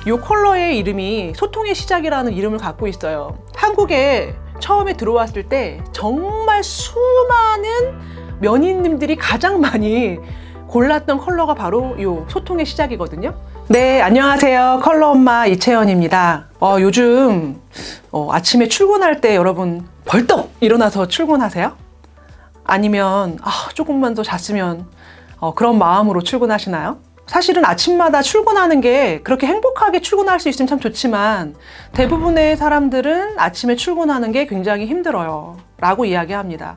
이 컬러의 이름이 소통의 시작이라는 이름을 갖고 있어요. 한국에 처음에 들어왔을 때 정말 수많은 연인님들이 가장 많이 골랐던 컬러가 바로 이 소통의 시작이거든요. 네, 안녕하세요. 컬러 엄마 이채연입니다. 요즘 아침에 출근할 때 여러분 벌떡 일어나서 출근하세요? 아니면 조금만 더 잤으면 그런 마음으로 출근하시나요? 사실은 아침마다 출근하는 게 그렇게 행복하게 출근할 수 있으면 참 좋지만 대부분의 사람들은 아침에 출근하는 게 굉장히 힘들어요 라고 이야기합니다.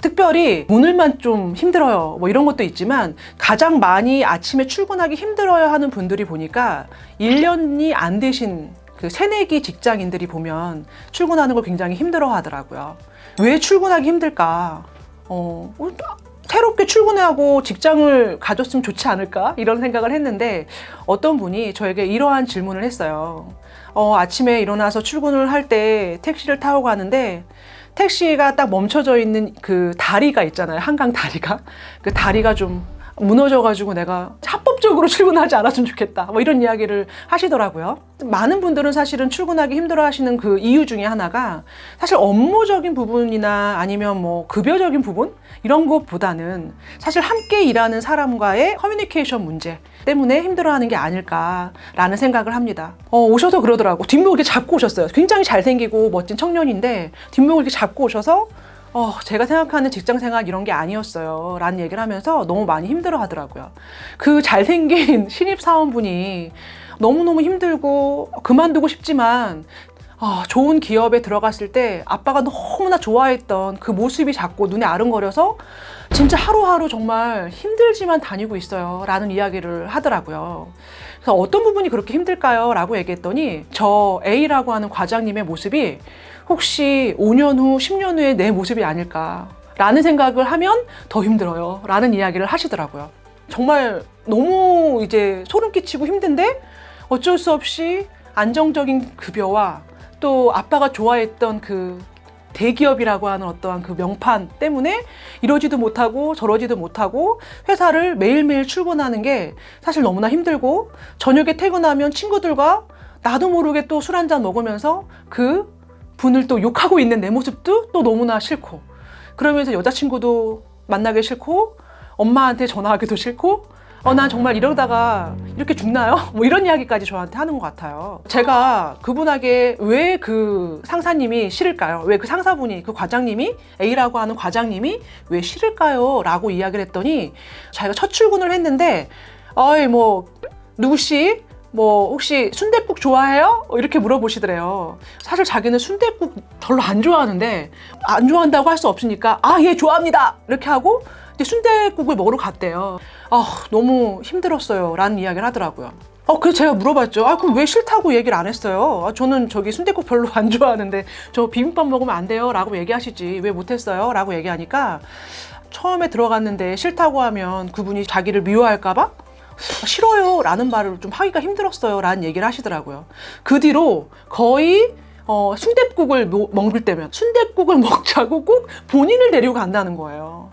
특별히 오늘만 좀 힘들어요 뭐 이런 것도 있지만 가장 많이 아침에 출근하기 힘들어요 하는 분들이 보니까 1년이 안 되신 그 새내기 직장인들이 보면 출근하는 걸 굉장히 힘들어 하더라고요. 왜 출근하기 힘들까? 새롭게 출근하고 직장을 가졌으면 좋지 않을까? 이런 생각을 했는데 어떤 분이 저에게 이러한 질문을 했어요. 아침에 일어나서 출근을 할 때 택시를 타고 가는데 택시가 딱 멈춰져 있는 그 다리가 있잖아요. 한강 다리가. 그 다리가 좀 무너져가지고 내가 합법적으로 출근하지 않았으면 좋겠다. 뭐 이런 이야기를 하시더라고요. 많은 분들은 사실은 출근하기 힘들어 하시는 그 이유 중에 하나가 사실 업무적인 부분이나 아니면 뭐 급여적인 부분? 이런 것보다는 사실 함께 일하는 사람과의 커뮤니케이션 문제 때문에 힘들어하는 게 아닐까라는 생각을 합니다. 오셔서 그러더라고. 뒷목을 이렇게 잡고 오셨어요. 굉장히 잘생기고 멋진 청년인데 뒷목을 이렇게 잡고 오셔서 제가 생각하는 직장생활 이런 게 아니었어요 라는 얘기를 하면서 너무 많이 힘들어 하더라고요. 그 잘생긴 신입사원분이 너무너무 힘들고 그만두고 싶지만 좋은 기업에 들어갔을 때 아빠가 너무나 좋아했던 그 모습이 자꾸 눈에 아른거려서 진짜 하루하루 정말 힘들지만 다니고 있어요 라는 이야기를 하더라고요. 그래서 어떤 부분이 그렇게 힘들까요? 라고 얘기했더니 저 A라고 하는 과장님의 모습이 혹시 5년 후, 10년 후에 내 모습이 아닐까 라는 생각을 하면 더 힘들어요 라는 이야기를 하시더라고요. 정말 너무 이제 소름 끼치고 힘든데 어쩔 수 없이 안정적인 급여와 또 아빠가 좋아했던 그 대기업이라고 하는 어떠한 그 명판 때문에 이러지도 못하고 저러지도 못하고 회사를 매일매일 출근하는 게 사실 너무나 힘들고 저녁에 퇴근하면 친구들과 나도 모르게 또 술 한잔 먹으면서 그 분을 또 욕하고 있는 내 모습도 또 너무나 싫고 그러면서 여자친구도 만나기 싫고 엄마한테 전화하기도 싫고 난 정말 이러다가 이렇게 죽나요? 뭐 이런 이야기까지 저한테 하는 것 같아요. 제가 그분에게 왜 그 상사님이 싫을까요? 왜 그 상사분이 그 과장님이 A라고 하는 과장님이 왜 싫을까요? 라고 이야기를 했더니 자기가 첫 출근을 했는데 뭐 누구씨? 뭐 혹시 순댓국 좋아해요? 이렇게 물어보시더래요. 사실 자기는 순댓국 별로 안 좋아하는데 안 좋아한다고 할 수 없으니까 예 좋아합니다 이렇게 하고 이제 순댓국을 먹으러 갔대요. 너무 힘들었어요 라는 이야기를 하더라고요. 그래서 제가 물어봤죠. 그럼 왜 싫다고 얘기를 안 했어요? 저는 저기 순댓국 별로 안 좋아하는데 저 비빔밥 먹으면 안 돼요 라고 얘기하시지 왜 못했어요? 라고 얘기하니까 처음에 들어갔는데 싫다고 하면 그분이 자기를 미워할까 봐 싫어요 라는 말을 좀 하기가 힘들었어요 라는 얘기를 하시더라고요. 그 뒤로 거의 순댓국을 먹을 때면 순댓국을 먹자고 꼭 본인을 데리고 간다는 거예요.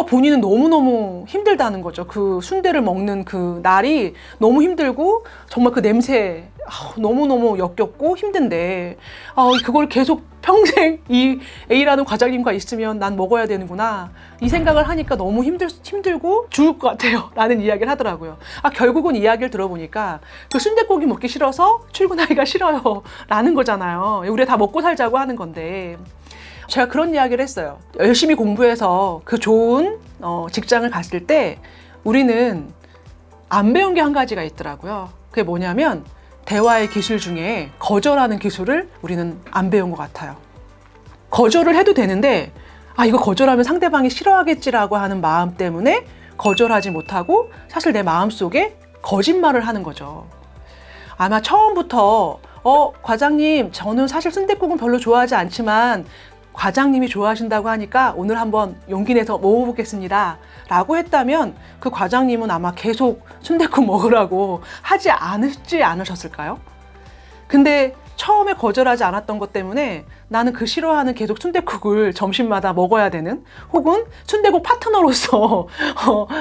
본인은 너무너무 힘들다는 거죠. 그 순대를 먹는 그 날이 너무 힘들고 정말 그 냄새 너무너무 역겹고 힘든데 그걸 계속 평생 이 A라는 과장님과 있으면 난 먹어야 되는구나 이 생각을 하니까 너무 힘들고 죽을 것 같아요 라는 이야기를 하더라고요. 결국은 이야기를 들어보니까 그 순댓국이 먹기 싫어서 출근하기가 싫어요 라는 거잖아요. 우리가 다 먹고 살자고 하는 건데 제가 그런 이야기를 했어요. 열심히 공부해서 그 좋은 직장을 갔을 때 우리는 안 배운 게 한 가지가 있더라고요. 그게 뭐냐면 대화의 기술 중에 거절하는 기술을 우리는 안 배운 것 같아요. 거절을 해도 되는데 이거 거절하면 상대방이 싫어하겠지라고 하는 마음 때문에 거절하지 못하고 사실 내 마음속에 거짓말을 하는 거죠. 아마 처음부터 과장님 저는 사실 순댓국은 별로 좋아하지 않지만 과장님이 좋아하신다고 하니까 오늘 한번 용기 내서 먹어보겠습니다 라고 했다면 그 과장님은 아마 계속 순댓국 먹으라고 하지 않으셨을까요? 근데 처음에 거절하지 않았던 것 때문에 나는 그 싫어하는 계속 순댓국을 점심마다 먹어야 되는, 혹은 순댓국 파트너로서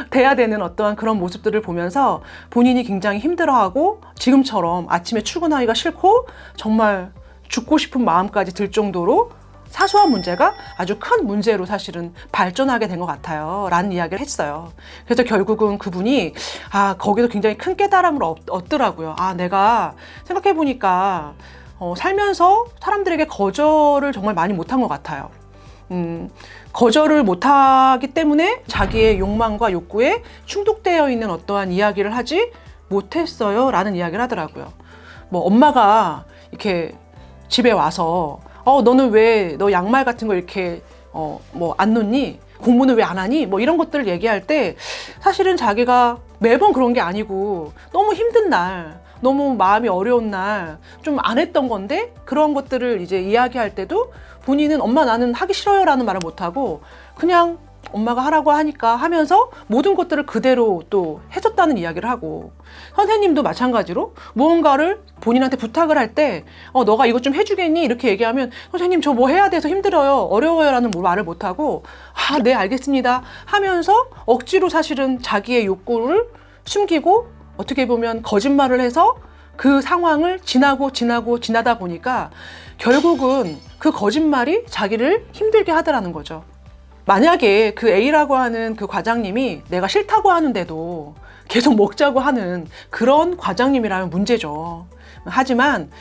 돼야 되는 어떠한 그런 모습들을 보면서 본인이 굉장히 힘들어하고 지금처럼 아침에 출근하기가 싫고 정말 죽고 싶은 마음까지 들 정도로 사소한 문제가 아주 큰 문제로 사실은 발전하게 된 것 같아요 라는 이야기를 했어요. 그래서 결국은 그분이 거기서 굉장히 큰 깨달음을 얻더라고요. 내가 생각해보니까 살면서 사람들에게 거절을 정말 많이 못한 것 같아요. 거절을 못하기 때문에 자기의 욕망과 욕구에 충족되어 있는 어떠한 이야기를 하지 못했어요 라는 이야기를 하더라고요. 뭐 엄마가 이렇게 집에 와서 너는 왜 너 양말 같은 거 이렇게 뭐 안 놓니? 공부는 왜 안 하니? 뭐 이런 것들을 얘기할 때 사실은 자기가 매번 그런 게 아니고 너무 힘든 날, 너무 마음이 어려운 날 좀 안 했던 건데, 그런 것들을 이제 이야기할 때도 본인은 엄마 나는 하기 싫어요 라는 말을 못하고 그냥 엄마가 하라고 하니까 하면서 모든 것들을 그대로 또 해줬다는 이야기를 하고, 선생님도 마찬가지로 무언가를 본인한테 부탁을 할 때 너가 이것 좀 해주겠니? 이렇게 얘기하면 선생님 저 뭐 해야 돼서 힘들어요, 어려워요 라는 말을 못하고 네 알겠습니다 하면서 억지로 사실은 자기의 욕구를 숨기고 어떻게 보면 거짓말을 해서 그 상황을 지나다 보니까 결국은 그 거짓말이 자기를 힘들게 하더라는 거죠. 만약에 그 A라고 하는 그 과장님이 내가 싫다고 하는데도 계속 먹자고 하는 그런 과장님이라면 문제죠. 하지만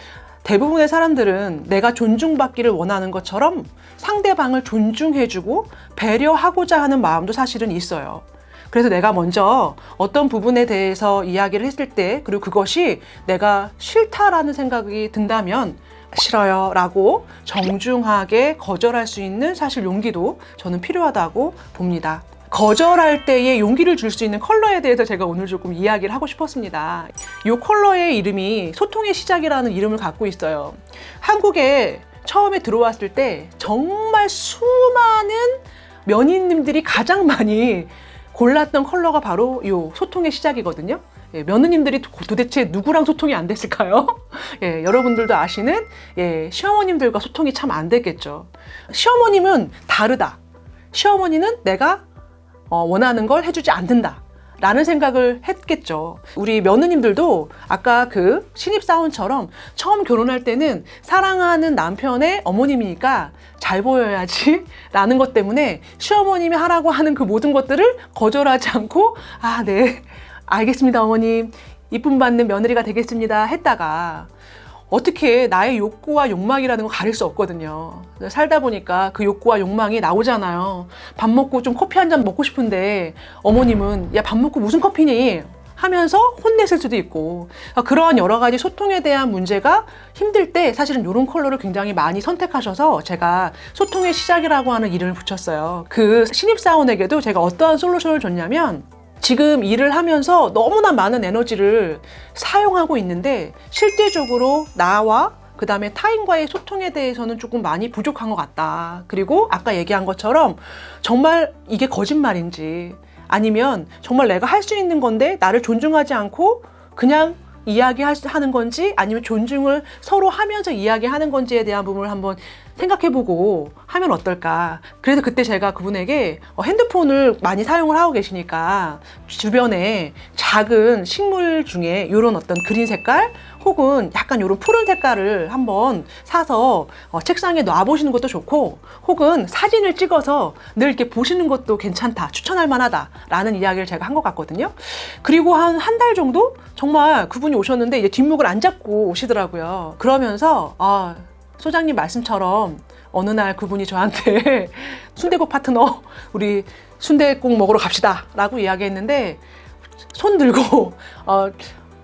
대부분의 사람들은 내가 존중받기를 원하는 것처럼 상대방을 존중해주고 배려하고자 하는 마음도 사실은 있어요. 그래서 내가 먼저 어떤 부분에 대해서 이야기를 했을 때, 그리고 그것이 내가 싫다라는 생각이 든다면 싫어요 라고 정중하게 거절할 수 있는 사실 용기도 저는 필요하다고 봅니다. 거절할 때의 용기를 줄 수 있는 컬러에 대해서 제가 오늘 조금 이야기를 하고 싶었습니다. 이 컬러의 이름이 소통의 시작이라는 이름을 갖고 있어요. 한국에 처음에 들어왔을 때 정말 수많은 면인님들이 가장 많이 골랐던 컬러가 바로 이 소통의 시작이거든요. 며느님들이 도대체 누구랑 소통이 안 됐을까요? 여러분들도 아시는 시어머님들과 소통이 참 안 됐겠죠. 시어머님은 다르다. 시어머니는 내가 원하는 걸 해주지 않는다 라는 생각을 했겠죠. 우리 며느님들도 아까 그 신입사원처럼 처음 결혼할 때는 사랑하는 남편의 어머님이니까 잘 보여야지 라는 것 때문에 시어머님이 하라고 하는 그 모든 것들을 거절하지 않고 네 알겠습니다 어머님, 이쁨 받는 며느리가 되겠습니다 했다가 어떻게 나의 욕구와 욕망이라는 거 가릴 수 없거든요. 살다 보니까 그 욕구와 욕망이 나오잖아요. 밥 먹고 좀 커피 한 잔 먹고 싶은데 어머님은 야 밥 먹고 무슨 커피니? 하면서 혼냈을 수도 있고, 그러한 여러 가지 소통에 대한 문제가 힘들 때 사실은 이런 컬러를 굉장히 많이 선택하셔서 제가 소통의 시작이라고 하는 이름을 붙였어요. 그 신입사원에게도 제가 어떠한 솔루션을 줬냐면, 지금 일을 하면서 너무나 많은 에너지를 사용하고 있는데 실질적으로 나와 그 다음에 타인과의 소통에 대해서는 조금 많이 부족한 것 같다. 그리고 아까 얘기한 것처럼 정말 이게 거짓말인지 아니면 정말 내가 할 수 있는 건데 나를 존중하지 않고 그냥 이야기하는 건지, 아니면 존중을 서로 하면서 이야기하는 건지에 대한 부분을 한번 생각해보고 하면 어떨까. 그래서 그때 제가 그분에게 핸드폰을 많이 사용을 하고 계시니까 주변에 작은 식물 중에 이런 어떤 그린 색깔 혹은 약간 이런 푸른 색깔을 한번 사서 책상에 놔보시는 것도 좋고, 혹은 사진을 찍어서 늘 이렇게 보시는 것도 괜찮다, 추천할 만하다 라는 이야기를 제가 한 것 같거든요. 그리고 한 달 정도 정말 그분이 오셨는데 이제 뒷목을 안 잡고 오시더라고요. 그러면서 소장님 말씀처럼 어느 날 그분이 저한테 순댓국 파트너 우리 순댓국 먹으러 갑시다 라고 이야기했는데, 손 들고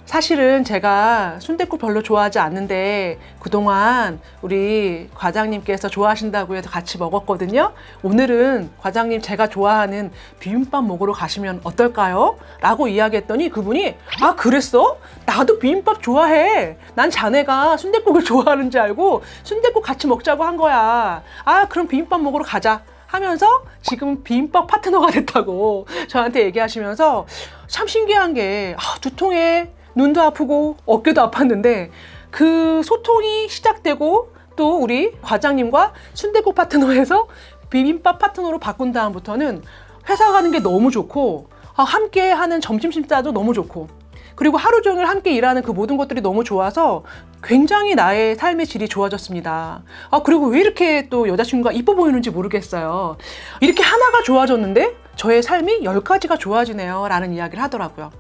사실은 제가 순댓국 별로 좋아하지 않는데 그동안 우리 과장님께서 좋아하신다고 해서 같이 먹었거든요. 오늘은 과장님 제가 좋아하는 비빔밥 먹으러 가시면 어떨까요? 라고 이야기했더니 그분이 그랬어? 나도 비빔밥 좋아해. 난 자네가 순댓국을 좋아하는 줄 알고 순댓국 같이 먹자고 한 거야. 그럼 비빔밥 먹으러 가자 하면서 지금 비빔밥 파트너가 됐다고 저한테 얘기하시면서, 참 신기한 게 두통에 눈도 아프고 어깨도 아팠는데 그 소통이 시작되고 또 우리 과장님과 순댓국 파트너에서 비빔밥 파트너로 바꾼 다음부터는 회사 가는 게 너무 좋고 함께 하는 점심 식사도 너무 좋고 그리고 하루 종일 함께 일하는 그 모든 것들이 너무 좋아서 굉장히 나의 삶의 질이 좋아졌습니다. 그리고 왜 이렇게 또 여자친구가 이뻐 보이는지 모르겠어요. 이렇게 하나가 좋아졌는데 저의 삶이 10가지가 좋아지네요 라는 이야기를 하더라고요.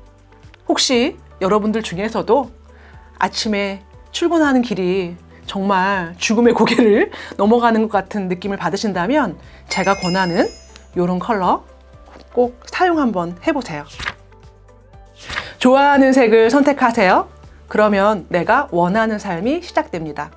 혹시 여러분들 중에서도 아침에 출근하는 길이 정말 죽음의 고개를 넘어가는 것 같은 느낌을 받으신다면 제가 권하는 이런 컬러 꼭 사용 한번 해보세요. 좋아하는 색을 선택하세요. 그러면 내가 원하는 삶이 시작됩니다.